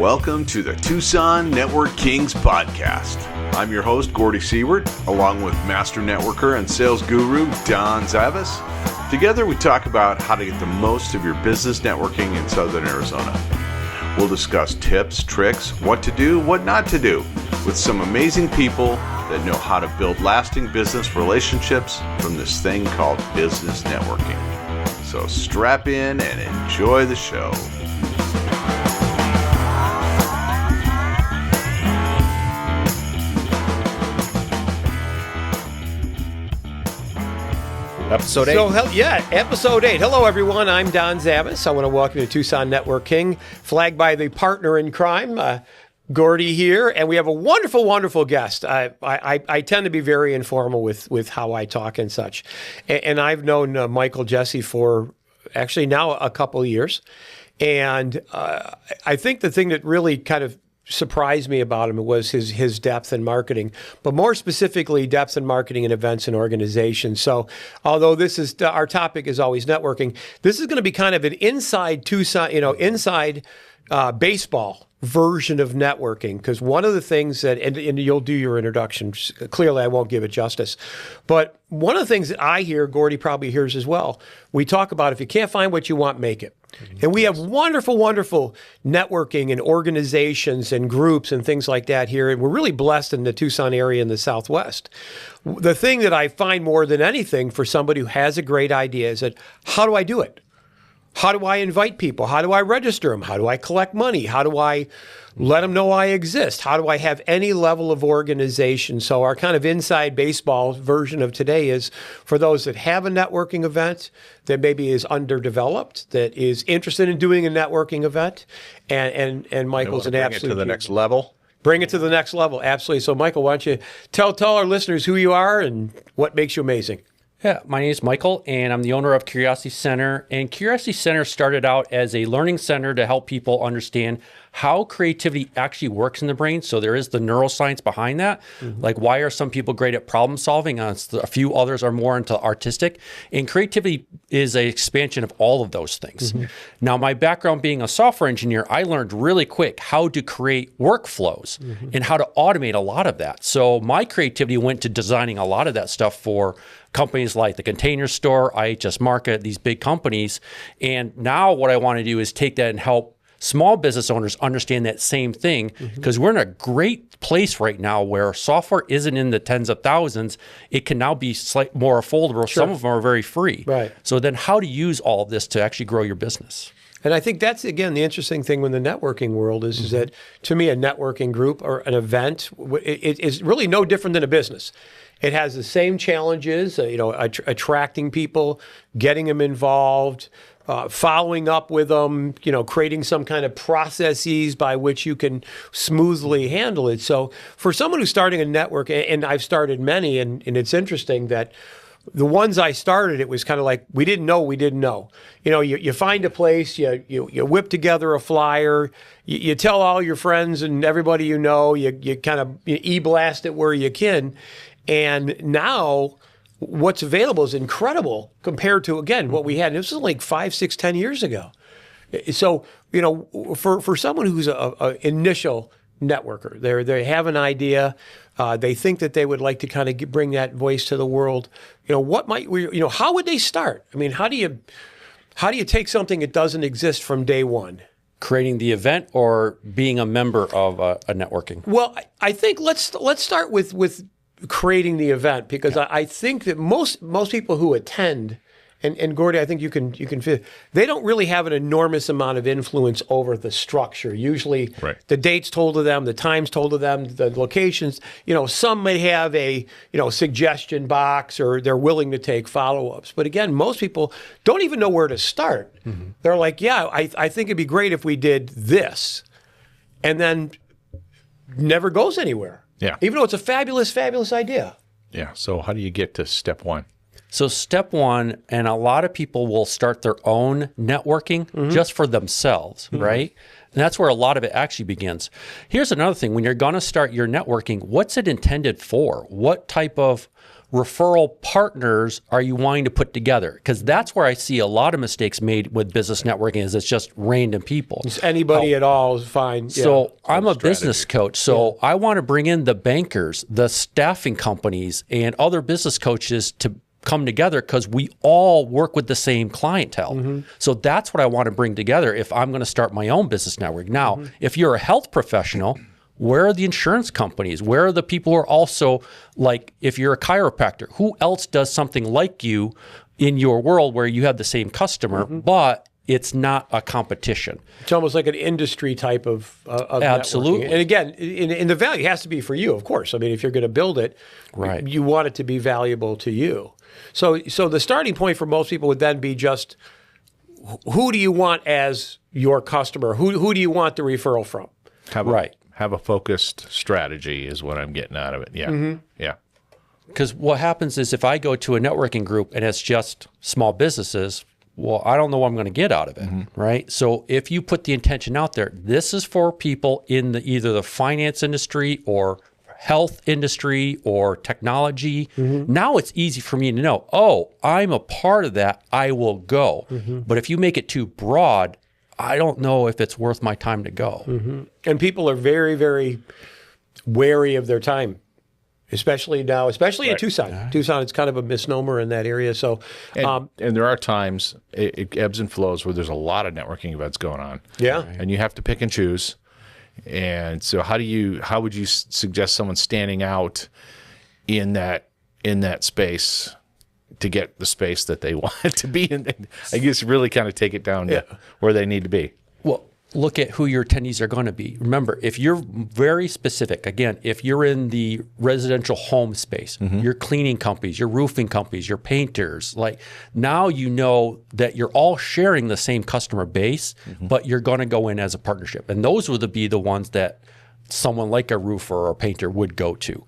Welcome to the Tucson NetworKings podcast. I'm your host, Gordy, along with master networker and sales guru, Don Zavis. Together, we talk about how to get the most of your business networking in Southern Arizona. We'll discuss tips, tricks, what to do, what not to do, with some amazing people that know how to build lasting business relationships from this thing called business networking. So strap in and enjoy the show. Episode 8. Episode 8. Hello, everyone. I'm Don Zavis. I want to welcome you to Tucson NetworKing, flagged by the partner in crime, Gordy here. And we have a wonderful, wonderful guest. I tend to be very informal with how I talk and such. And I've known Michael Jesse for actually now a couple of years. And I think the thing that really kind of surprised me about him was his depth in marketing, but more specifically depth in marketing and events and organizations. So although this is our topic is always networking, this is going to be kind of an inside Tucson, inside baseball version of networking, because one of the things that, and you'll do your introduction, clearly I won't give it justice, but one of the things that I hear, Gordy probably hears as well, we talk about if you can't find what you want, make it. And we have wonderful, wonderful networking and organizations and groups and things like that here. And we're really blessed in the Tucson area in the Southwest. The thing that I find more than anything for somebody who has a great idea is that, how do I do it? How do I invite people? How do I register them? How do I collect money? How do I let them know I exist? How do I have any level of organization? So our kind of inside baseball version of today is for those that have a networking event that maybe is underdeveloped, that is interested in doing a networking event, and Michael's an absolute... Bring it to the next level. Bring it to the next level, absolutely. So Michael, why don't you tell our listeners who you are and what makes you amazing? Yeah, my name is Michael, and I'm the owner of Curiosity Center. And Curiosity Center started out as a learning center to help people understand how creativity actually works in the brain. So there is the neuroscience behind that. Mm-hmm. Like, why are some people great at problem solving? A few others are more into artistic. And creativity is an expansion of all of those things. Mm-hmm. Now, my background being a software engineer, I learned really quick how to create workflows and how to automate a lot of that. So my creativity went to designing a lot of that stuff for companies like the Container Store, IHS Markit, these big companies. And now what I want to do is take that and help small business owners understand that same thing, because we're in a great place right now where software isn't in the tens of thousands. It can now be slightly more affordable. Sure. Some of them are very free. Right. So then how to use all of this to actually grow your business. And I think that's, again, the interesting thing with the networking world is that, to me, a networking group or an event it is really no different than a business. It has the same challenges, attracting people, getting them involved, following up with them, creating some kind of processes by which you can smoothly handle it. So for someone who's starting a network, and I've started many, and it's interesting that the ones I started, it was kind of like, we didn't know we didn't know. You find a place, you whip together a flyer, you tell all your friends and everybody you know, you kind of e-blast it where you can. And now what's available is incredible compared to, again, what we had. This was like 5, 6, 10 years ago. So, for someone who's a initial networker, they have an idea, they think that they would like to kind of bring that voice to the world. How would they start? I mean, how do you take something that doesn't exist from day one? Creating the event or being a member of a networking? Well, I think let's start with creating the event, because I think that most people who attend, and Gordy, I think you can feel, they don't really have an enormous amount of influence over the structure. Usually, right. The dates told to them, the times told to them, the locations. Some may have a suggestion box, or they're willing to take follow-ups. But again, most people don't even know where to start. Mm-hmm. They're like, I think it'd be great if we did this, and then never goes anywhere. Yeah. Even though it's a fabulous, fabulous idea. Yeah. So how do you get to step one? So step one, and a lot of people will start their own networking just for themselves, right? And that's where a lot of it actually begins. Here's another thing. When you're going to start your networking, what's it intended for? What type of referral partners are you wanting to put together? Because that's where I see a lot of mistakes made with business networking is it's just random people. Just anybody at all is fine. Yeah. So I'm a business coach. So I want to bring in the bankers, the staffing companies, and other business coaches to come together because we all work with the same clientele. So that's what I want to bring together if I'm going to start my own business network. Now, if you're a health professional, where are the insurance companies? Where are the people who are also, like, if you're a chiropractor, who else does something like you in your world where you have the same customer, but it's not a competition? It's almost like an industry type of Absolutely. networking. And again, in the value has to be for you, of course. I mean, if you're going to build it, Right. you want it to be valuable to you. So the starting point for most people would then be just, who do you want as your customer? Who do you want the referral from? Have a focused strategy is what I'm getting out of it. Yeah. Yeah. Because what happens is if I go to a networking group and it's just small businesses, well, I don't know what I'm going to get out of it, right? So if you put the intention out there, this is for people in either the finance industry or health industry or technology. Now it's easy for me to know, oh, I'm a part of that, I will go. But if you make it too broad, I don't know if it's worth my time to go. And people are very, very wary of their time, especially now, especially in Tucson. Tucson, it's kind of a misnomer in that area. So, And there are times, it ebbs and flows, where there's a lot of networking events going on. Yeah. And you have to pick and choose. And so how would you suggest someone standing out in that space to get the space that they want to be in? I guess really kind of take it down to where they need to be. Well, look at who your attendees are going to be. Remember, if you're very specific, again, if you're in the residential home space, your cleaning companies, your roofing companies, your painters, like now you know that you're all sharing the same customer base, but you're going to go in as a partnership. And those would be the ones that someone like a roofer or a painter would go to.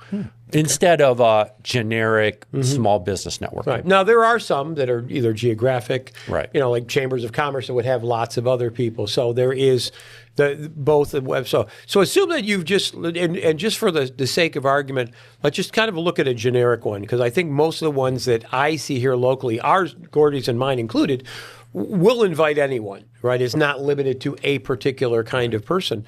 Instead of a generic small business network. Right. Now, there are some that are either geographic, Right. like chambers of commerce that would have lots of other people. So there is both the web. So assume that you've just, and just for the sake of argument, let's just kind of look at a generic one, because I think most of the ones that I see here locally, ours, Gordy's and mine included, will invite anyone, right? It's not limited to a particular kind of person.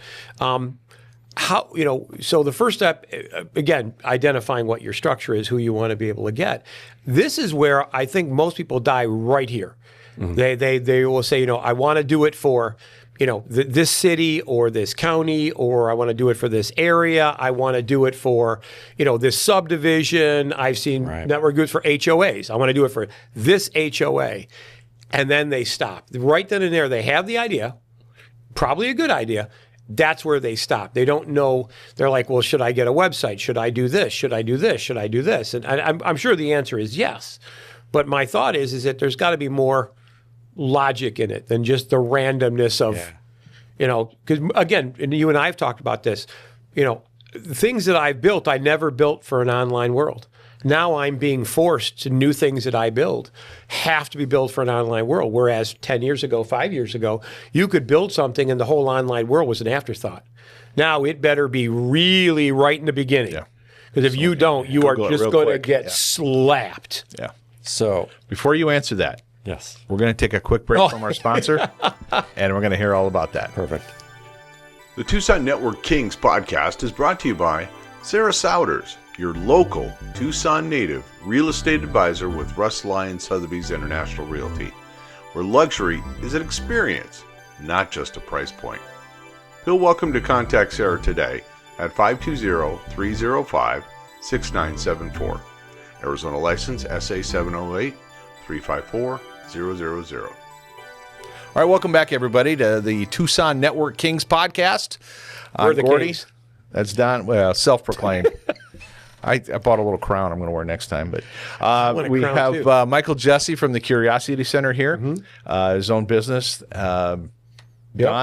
So the first step, again, identifying what your structure is, who you want to be able to get. This is where I think most people die right here. They will say, I want to do it for, this city or this county, or I want to do it for this area. I want to do it for, this subdivision. I've seen network groups for HOAs. I want to do it for this HOA. And then they stop. Right then and there, they have the idea, probably a good idea. That's where they stop. They don't know. They're like, well, should I get a website? Should I do this? Should I do this? Should I do this? And I'm sure the answer is yes. But my thought is that there's got to be more logic in it than just the randomness of, because again, and you and I have talked about this, things that I've built, I never built for an online world. Now I'm being forced to new things that I build have to be built for an online world. Whereas 10 years ago, 5 years ago, you could build something and the whole online world was an afterthought. Now it better be really right in the beginning. Because if you don't, you are just going to get slapped. Yeah. So Before you answer that, yes, we're going to take a quick break from our sponsor, and we're going to hear all about that. perfect. The Tucson Network Kings podcast is brought to you by Sarah Souders, your local Tucson native real estate advisor with Russ Lyon Sotheby's International Realty, where luxury is an experience, not just a price point. Feel welcome to contact Sarah today at 520-305-6974. Arizona license SA 708-354-000. All right, welcome back, everybody, to the Tucson Network Kings podcast. We're the Gordy. Kings. That's Don, self-proclaimed. I bought a little crown I'm going to wear next time. But want a we crown, have too. Michael Jesse from the Curiosity Center here, his own business. Don,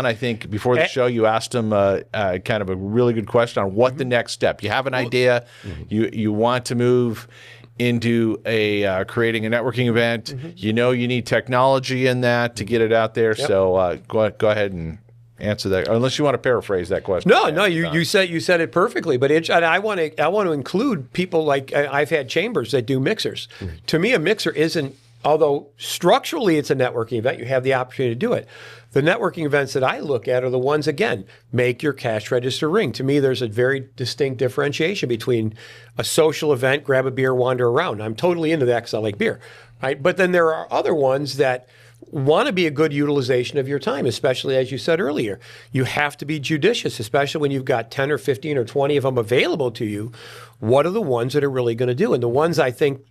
I think before the show, you asked him kind of a really good question on what the next step. You have an idea. You want to move into creating a networking event. You know you need technology in that to get it out there. So go ahead and answer that, unless you want to paraphrase that question. No, you said it perfectly. But and I want to include people like I've had chambers that do mixers. Mm-hmm. To me, a mixer isn't, although structurally it's a networking event, you have the opportunity to do it. The networking events that I look at are the ones, again, make your cash register ring. To me, there's a very distinct differentiation between a social event, grab a beer, wander around. I'm totally into that because I like beer, right? But then there are other ones that want to be a good utilization of your time, especially as you said earlier. You have to be judicious, especially when you've got 10 or 15 or 20 of them available to you. What are the ones that are really going to do? And the ones I think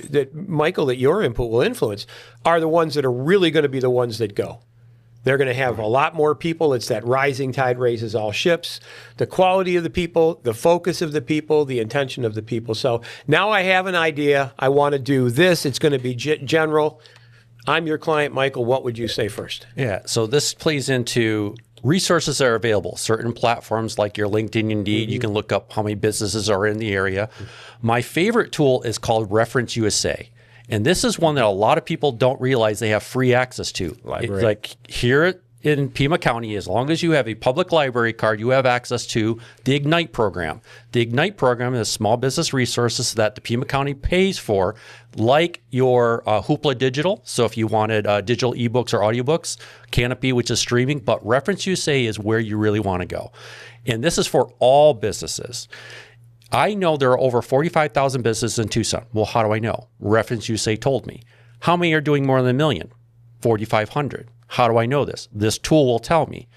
that, Michael, that your input will influence are the ones that are really going to be the ones that go. They're going to have a lot more people. It's that rising tide raises all ships. The quality of the people, the focus of the people, the intention of the people. So now I have an idea. I want to do this. It's going to be general. I'm your client, Michael. What would you say first? Yeah, so this plays into resources that are available. Certain platforms like your LinkedIn, Indeed, you can look up how many businesses are in the area. My favorite tool is called Reference USA. And this is one that a lot of people don't realize they have free access to. It's like here in Pima County, as long as you have a public library card, you have access to the Ignite program. The Ignite program is small business resources that the Pima County pays for, like your Hoopla Digital. So if you wanted digital ebooks or audiobooks, Canopy, which is streaming, but Reference USA is where you really want to go. And this is for all businesses. I know there are over 45,000 businesses in Tucson. Well, how do I know? Reference USA told me. How many are doing more than $1 million? 4,500. How do I know this? This tool will tell me.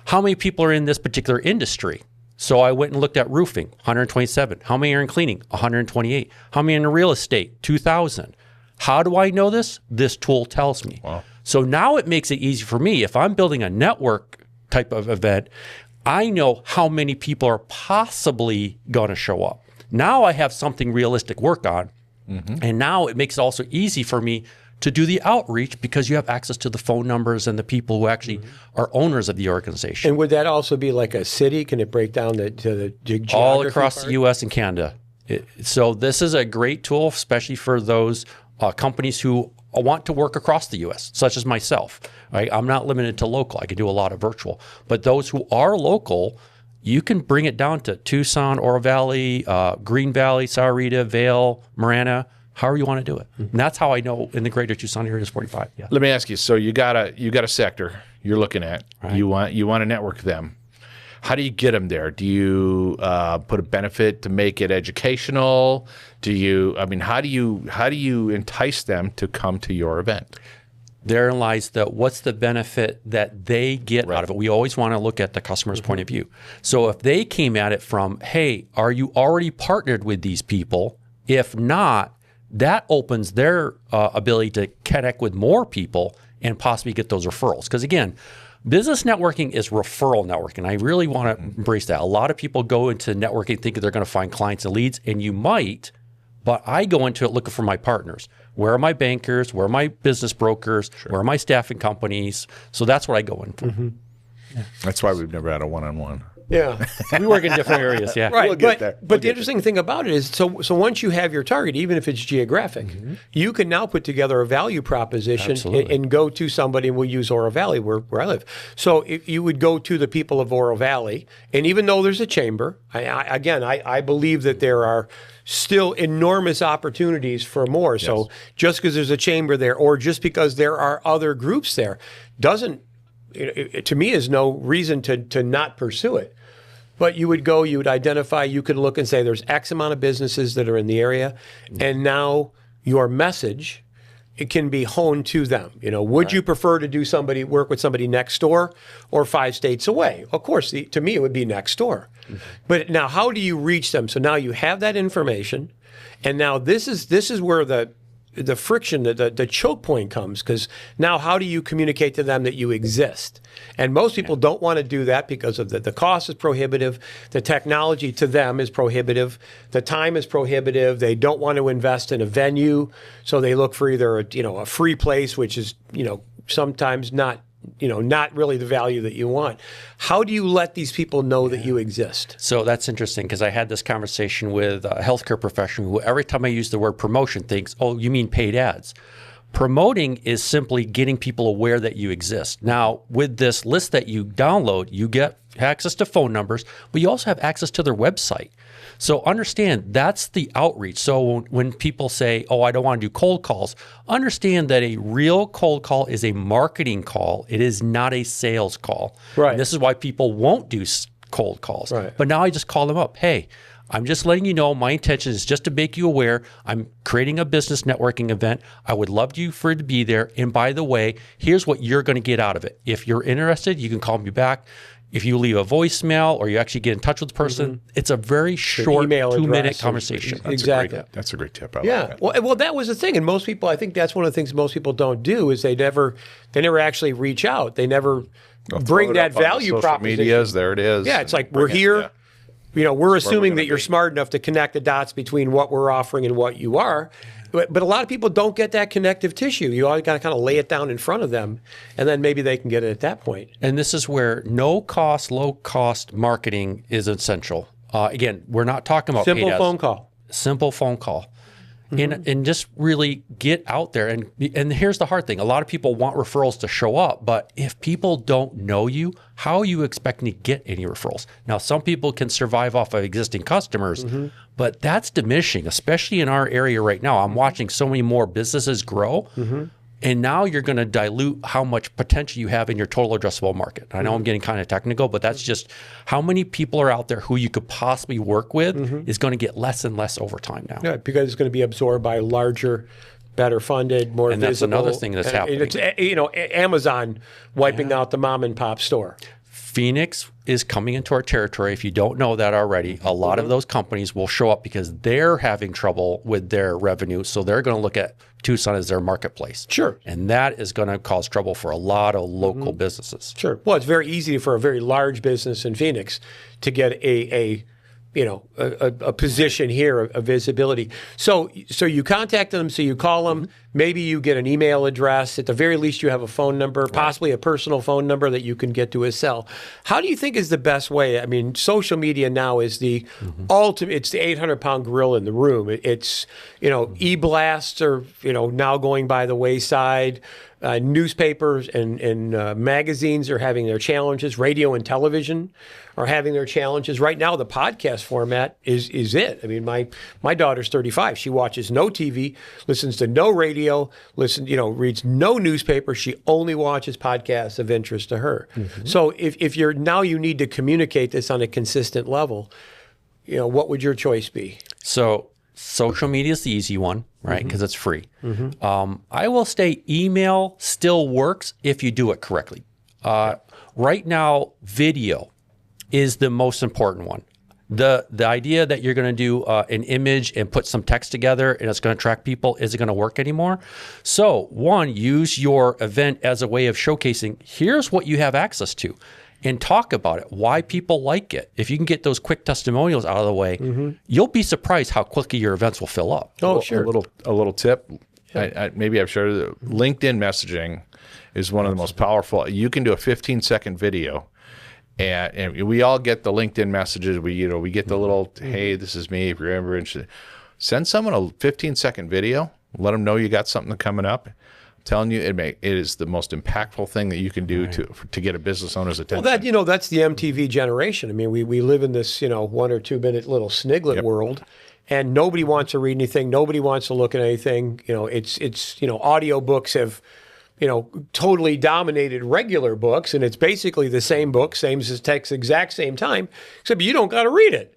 How many people are in this particular industry? So I went and looked at roofing, 127. How many are in cleaning? 128. How many in real estate? 2,000. How do I know this? This tool tells me. Wow. So now it makes it easy for me. If I'm building a network type of event, I know how many people are possibly going to show up. Now I have something realistic to work on. Mm-hmm. And now it makes it also easy for me to do the outreach because you have access to the phone numbers and the people who actually are owners of the organization. And would that also be like a city? Can it break down to the geography all across part? The U.S. and Canada. So this is a great tool, especially for those companies who want to work across the U.S., such as myself. Right? I'm not limited to local. I can do a lot of virtual. But those who are local, you can bring it down to Tucson, Oro Valley, Green Valley, Sahuarita, Vail, Marana, however you want to do it. Mm-hmm. And that's how I know in the greater Tucson area is 45. Yeah. Let me ask you. So you got a sector you're looking at. Right. You want to network them. How do you get them there? Do you put a benefit to make it educational? How do you entice them to come to your event? Therein lies what's the benefit that they get out of it. We always want to look at the customer's point of view. So if they came at it from, hey, are you already partnered with these people? If not, that opens their ability to connect with more people and possibly get those referrals. Because again, business networking is referral networking. I really want to embrace that. A lot of people go into networking thinking they're going to find clients and leads, and you might, but I go into it looking for my partners. Where are my bankers? Where are my business brokers? Sure. Where are my staffing companies? So that's what I go in for. Mm-hmm. Yeah. That's why we've never had a one-on-one. Yeah. We work in different areas, yeah. Right. We'll get there. But the interesting thing about it is, so once you have your target, even if it's geographic, you can now put together a value proposition and go to somebody, and we'll use Oro Valley where I live. So if you would go to the people of Oro Valley, and even though there's a chamber, I believe that there are still enormous opportunities for more. Yes. So just because there's a chamber there, or just because there are other groups there, doesn't, to me, is no reason to not pursue it. But you would identify, you could look and say there's X amount of businesses that are in the area, and now your message, it can be honed to them. Would you prefer to work with somebody next door or 5 states away? Of course, to me, it would be next door. Mm-hmm. But now, how do you reach them? So now you have that information, and now this is where the friction, the choke point comes, because now how do you communicate to them that you exist? And most people don't want to do that because of the cost is prohibitive, the technology to them is prohibitive, the time is prohibitive, they don't want to invest in a venue, so they look for either a free place, which is sometimes not really the value that you want. How do you let these people know that you exist? So that's interesting, because I had this conversation with a healthcare professional who every time I use the word promotion thinks, oh, you mean paid ads. Promoting is simply getting people aware that you exist. Now, with this list that you download, you get access to phone numbers, but you also have access to their website. So understand that's the outreach. So when people say, oh, I don't want to do cold calls, understand that a real cold call is a marketing call. It is not a sales call. Right. And this is why people won't do cold calls. Right. But now I just call them up. Hey, I'm just letting you know my intention is just to make you aware. I'm creating a business networking event. I would love you for it to be there. And by the way, here's what you're going to get out of it. If you're interested, you can call me back. If you leave a voicemail or you actually get in touch with the person, it's a very short 2-minute conversation. Exactly. That's a great tip. I like Yeah. that. Well, that was the thing. And most people, I think that's one of the things most people don't do is they never actually reach out. They never bring that value social proposition. medias, there it is. Yeah, it's like we're here. Yeah. You know, we're assuming gonna that you're be. smart enough to connect the dots between what we're offering and what you are. But a lot of people don't get that connective tissue. You always got to kind of lay it down in front of them, and then maybe they can get it at that point. And this is where no cost, low cost marketing is essential. Again, we're not talking about Simple paid ads. phone call. Simple phone call. And just really get out there. And here's the hard thing. A lot of people want referrals to show up, but if people don't know you, how are you expecting to get any referrals? Now, some people can survive off of existing customers, but that's diminishing, especially in our area right now. I'm watching so many more businesses grow. And now you're going to dilute how much potential you have in your total addressable market. I know I'm getting kind of technical, but that's just how many people are out there who you could possibly work with is going to get less and less over time now. Yeah, because it's going to be absorbed by larger, better funded, more And that's visible. another thing that's happening. It's, Amazon wiping out the mom and pop store. Phoenix is coming into our territory. If you don't know that already, a lot of those companies will show up because they're having trouble with their revenue. So they're going to look at Tucson as their marketplace. Sure. And that is going to cause trouble for a lot of local businesses. Sure. Well, it's very easy for a very large business in Phoenix to get a position here, a visibility. So you contact them, so you call them, maybe you get an email address. At the very least, you have a phone number, possibly a personal phone number that you can get to a cell. How do you think is the best way? I mean, social media now is the ultimate, it's the 800-pound gorilla in the room. It's, e-blasts are, now going by the wayside. Newspapers and magazines are having their challenges. Radio and television are having their challenges. Right now, the podcast format is it. I mean, my daughter's 35. She watches no TV, listens to no radio, reads no newspaper. She only watches podcasts of interest to her. So if you need to communicate this on a consistent level, what would your choice be? So social media is the easy one, right? Because it's free. I will say email still works if you do it correctly. Right now, video is the most important one. The idea that you're going to do an image and put some text together and it's going to attract people isn't going to work anymore. So one, use your event as a way of showcasing, here's what you have access to. And talk about it, why people like it. If you can get those quick testimonials out of the way, you'll be surprised how quickly your events will fill up. Oh, sure. A little tip. Maybe I've shared it. LinkedIn messaging is one of the most powerful. You can do a 15-second video, and we all get the LinkedIn messages. We get the little, hey, this is me. If you're ever interested, send someone a 15-second video. Let them know you got something coming up. Telling you, it is the most impactful thing that you can do to get a business owner's attention. Well, that's the MTV generation. I mean, we live in this 1 or 2 minute little sniglet world, and nobody wants to read anything. Nobody wants to look at anything. It's audio books have totally dominated regular books, and it's basically the same book, same text, exact same time, except you don't got to read it.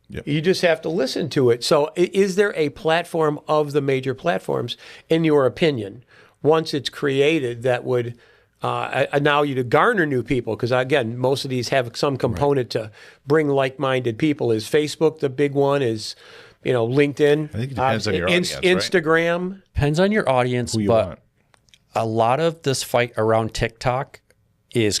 Yep. You just have to listen to it. So, is there a platform of the major platforms, in your opinion, once it's created, that would allow you to garner new people? Because again, most of these have some component to bring like-minded people. Is Facebook the big one? Is LinkedIn? I think it depends on your audience, right? Instagram. Depends on your audience, you but want. a lot of this fight around TikTok is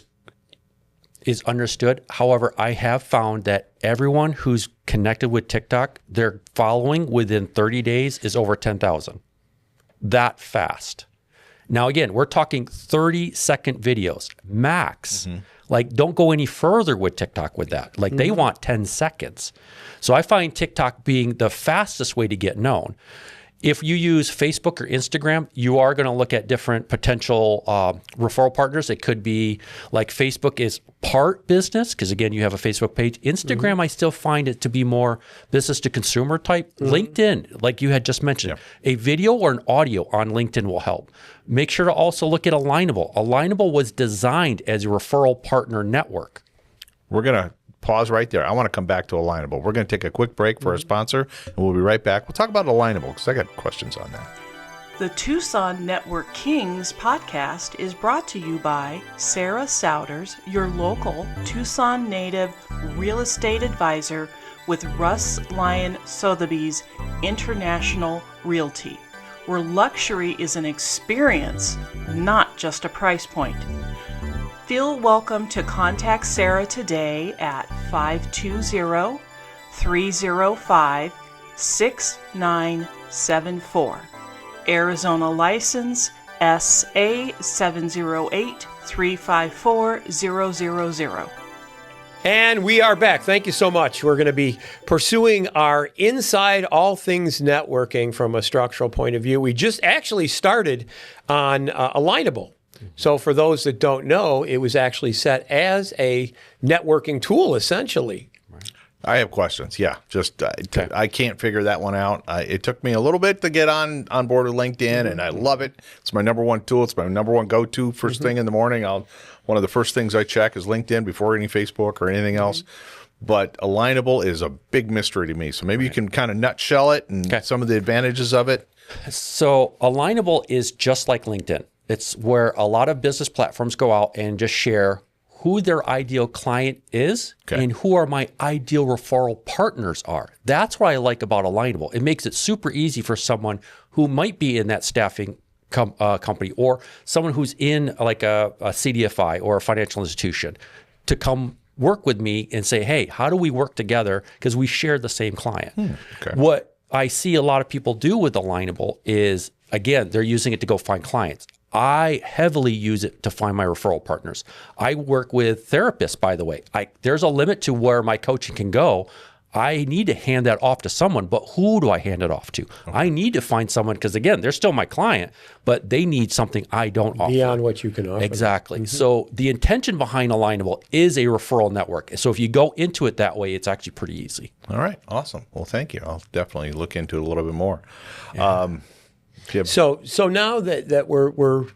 understood. However, I have found that everyone who's connected with TikTok, their following within 30 days is over 10,000. That fast. Now, again, we're talking 30-second videos, max. Like, don't go any further with TikTok with that. Like, they want 10 seconds. So I find TikTok being the fastest way to get known. If you use Facebook or Instagram, you are going to look at different potential referral partners. It could be like Facebook is part business, because again, you have a Facebook page. Instagram, I still find it to be more business to consumer type. LinkedIn, like you had just mentioned, a video or an audio on LinkedIn will help. Make sure to also look at Alignable. Alignable was designed as a referral partner network. We're going to pause right there. I want to come back to Alignable. We're going to take a quick break for a sponsor, and we'll be right back. We'll talk about Alignable because I got questions on that. The Tucson Network Kings podcast is brought to you by Sarah Souders, your local Tucson native real estate advisor with Russ Lyon Sotheby's International Realty, where luxury is an experience, not just a price point. Feel welcome to contact Sarah today at 520-305-6974. Arizona license SA 708-354-000. And we are back. Thank you so much. We're going to be pursuing our Inside All Things Networking from a structural point of view. We just actually started on Alignable. So for those that don't know, it was actually set as a networking tool, essentially. I have questions. Yeah, just I can't figure that one out. It took me a little bit to get on board with LinkedIn, and I love it. It's my number one tool. It's my number one go-to first thing in the morning. One of the first things I check is LinkedIn before any Facebook or anything else. But Alignable is a big mystery to me. So maybe you can kind of nutshell it and some of the advantages of it. So Alignable is just like LinkedIn. It's where a lot of business platforms go out and just share who their ideal client is and who are my ideal referral partners are. That's what I like about Alignable. It makes it super easy for someone who might be in that staffing company or someone who's in like a CDFI or a financial institution to come work with me and say, hey, how do we work together? Because we share the same client. What I see a lot of people do with Alignable is, again, they're using it to go find clients. I heavily use it to find my referral partners. I work with therapists, by the way. There's a limit to where my coaching can go. I need to hand that off to someone, but who do I hand it off to? I need to find someone, because again, they're still my client, but they need something I don't offer. Beyond what you can offer. Exactly. So the intention behind Alignable is a referral network. So if you go into it that way, it's actually pretty easy. All right. Awesome. Well, thank you. I'll definitely look into it a little bit more. So now that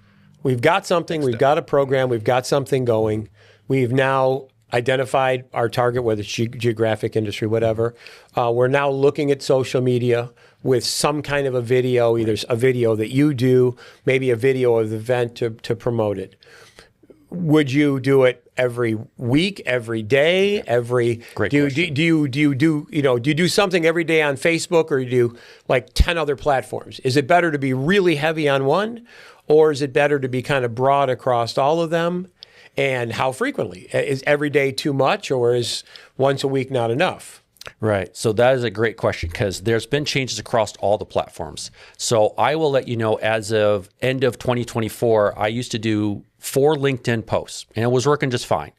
we've got something, we've got a program, we've got something going, we've now identified our target, whether it's geographic, industry, whatever. We're now looking at social media with some kind of a video, either a video that you do, maybe a video of the event to promote it. Would you do it every week, every day, Great do question. you do something every day on Facebook, or do you do like 10 other platforms? Is it better to be really heavy on one, or is it better to be kind of broad across all of them? And how frequently? Is every day too much, or is once a week not enough? Right. So that is a great question, because there's been changes across all the platforms. So I will let you know, as of end of 2024, I used to do 4 LinkedIn posts, and it was working just fine.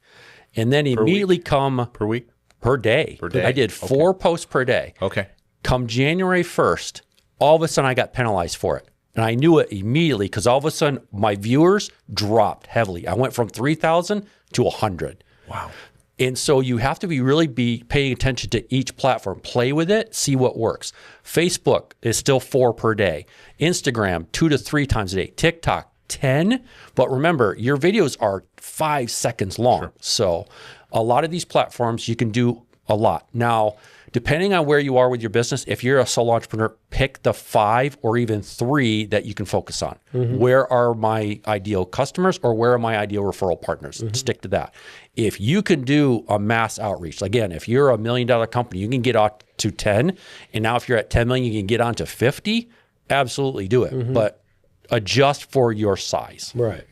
And then immediately per day. I did 4 posts per day. Okay. Come January 1st, all of a sudden I got penalized for it. And I knew it immediately, because all of a sudden my viewers dropped heavily. I went from 3,000 to 100. Wow. And so you have to be paying attention to each platform. Play with it, see what works. Facebook is still 4 per day. Instagram, 2 to 3 times a day. TikTok, 10. But remember, your videos are 5 seconds long. Sure. So a lot of these platforms, you can do a lot. Now, depending on where you are with your business, if you're a solo entrepreneur, pick the 5 or even 3 that you can focus on. Where are my ideal customers, or where are my ideal referral partners? Stick to that. If you can do a mass outreach, again, if you're $1 million company, you can get out to 10. And now if you're at 10 million, you can get on to 50. Absolutely do it. But adjust for your size. Right.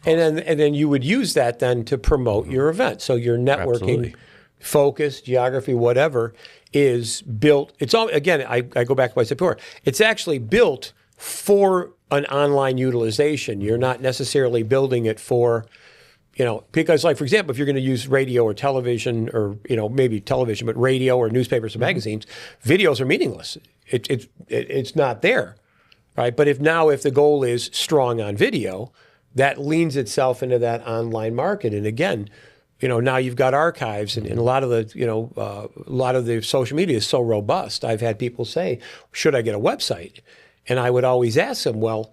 And then you would use that then to promote your event. So your networking focus, geography, whatever, is built. It's all, again, I go back to what I said before. It's actually built for an online utilization. You're not necessarily building it for, because like, for example, if you're going to use radio or television or, maybe television, but radio or newspapers or magazines, videos are meaningless. It's not there, right? But if the goal is strong on video, that leans itself into that online market. And again, now you've got archives and a lot of the social media is so robust. I've had people say, should I get a website? And I would always ask them, well,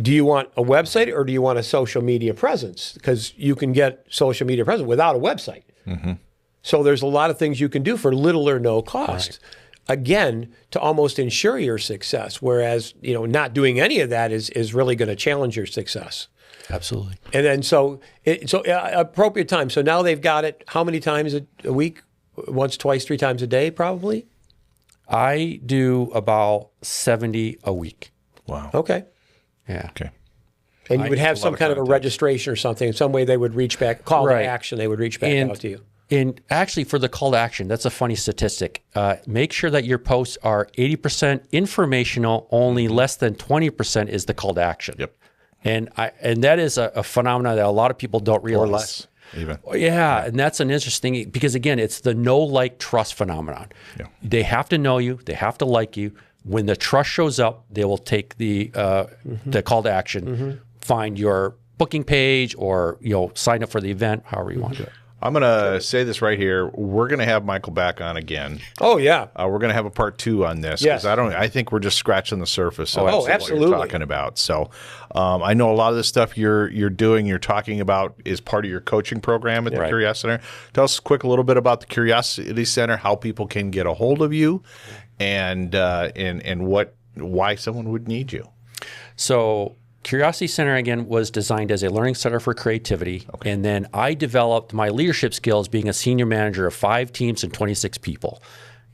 do you want a website or do you want a social media presence? Because you can get social media presence without a website. Mm-hmm. So there's a lot of things you can do for little or no cost. Right. Again, to almost ensure your success. Whereas, not doing any of that is really going to challenge your success. Absolutely. And then appropriate time. So now they've got it. How many times a week? Once, twice, 3 times a day, probably? I do about 70 a week. Wow. Okay. Yeah. Okay. And you would have some kind of a registration or something. Some way they would reach back, call to action, they would reach back out to you. And actually, for the call to action, that's a funny statistic. Make sure that your posts are 80% informational, only less than 20% is the call to action. Yep. And that is a phenomenon that a lot of people don't realize. Or less, even. Yeah, and that's an interesting, because again, it's the know, like, trust phenomenon. Yeah. They have to know you. They have to like you. When the trust shows up, they will take the call to action, find your booking page, or sign up for the event, however you want to do it. I'm going to say this right here. We're going to have Michael back on again. Oh, yeah. We're going to have a part 2 on this. Yes. I think we're just scratching the surface of absolutely. what you're talking about. So I know a lot of the stuff you're doing, you're talking about is part of your coaching program at the Curiosity Center. Tell us a little bit about the Curiosity Center, how people can get a hold of you, and why someone would need you. So Curiosity Center, again, was designed as a learning center for creativity. Okay. And then I developed my leadership skills being a senior manager of 5 teams and 26 people.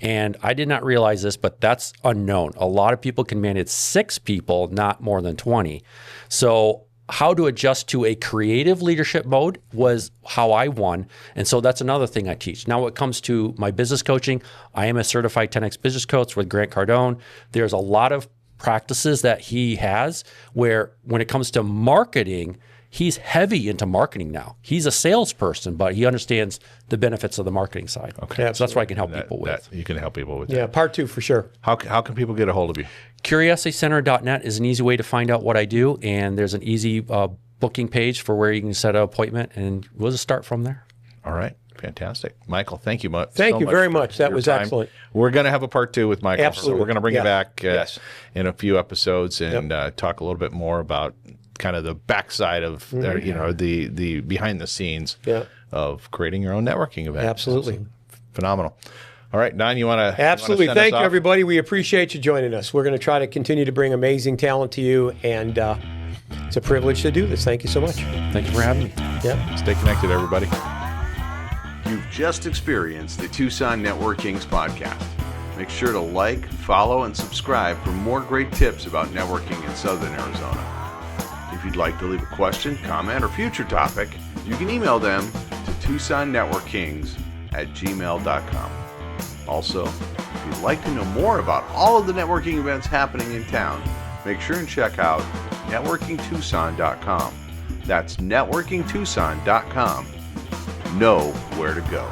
And I did not realize this, but that's unknown. A lot of people can manage 6 people, not more than 20. So how to adjust to a creative leadership mode was how I won. And so that's another thing I teach. Now, when it comes to my business coaching, I am a certified 10X business coach with Grant Cardone. There's a lot of practices that he has where when it comes to marketing, he's heavy into marketing now. He's a salesperson, but he understands the benefits of the marketing side. Okay. So that's what I can help people with. You can help people with that. Part 2 for sure. How can people get a hold of you? CuriosityCenter.net is an easy way to find out what I do, and there's an easy booking page for where you can set an appointment, and we'll just start from there. All right. Fantastic. Michael, thank you much. Thank you very much. That was excellent. We're going to have a part 2 with Michael. Absolutely. So we're going to bring you back in a few episodes and talk a little bit more about kind of the backside of the behind the scenes of creating your own networking event. Absolutely. Phenomenal. All right, Don, you want to Absolutely. Thank you, everybody. We appreciate you joining us. We're going to try to continue to bring amazing talent to you, and it's a privilege to do this. Thank you so much. Thank you for having me. Yeah. Stay connected, everybody. You've just experienced the Tucson NetworKings podcast. Make sure to like, follow, and subscribe for more great tips about networking in Southern Arizona. If you'd like to leave a question, comment, or future topic, you can email them to TucsonNetworKings@gmail.com. Also, if you'd like to know more about all of the networking events happening in town, make sure and check out NetworkingTucson.com. That's NetworkingTucson.com. Know where to go.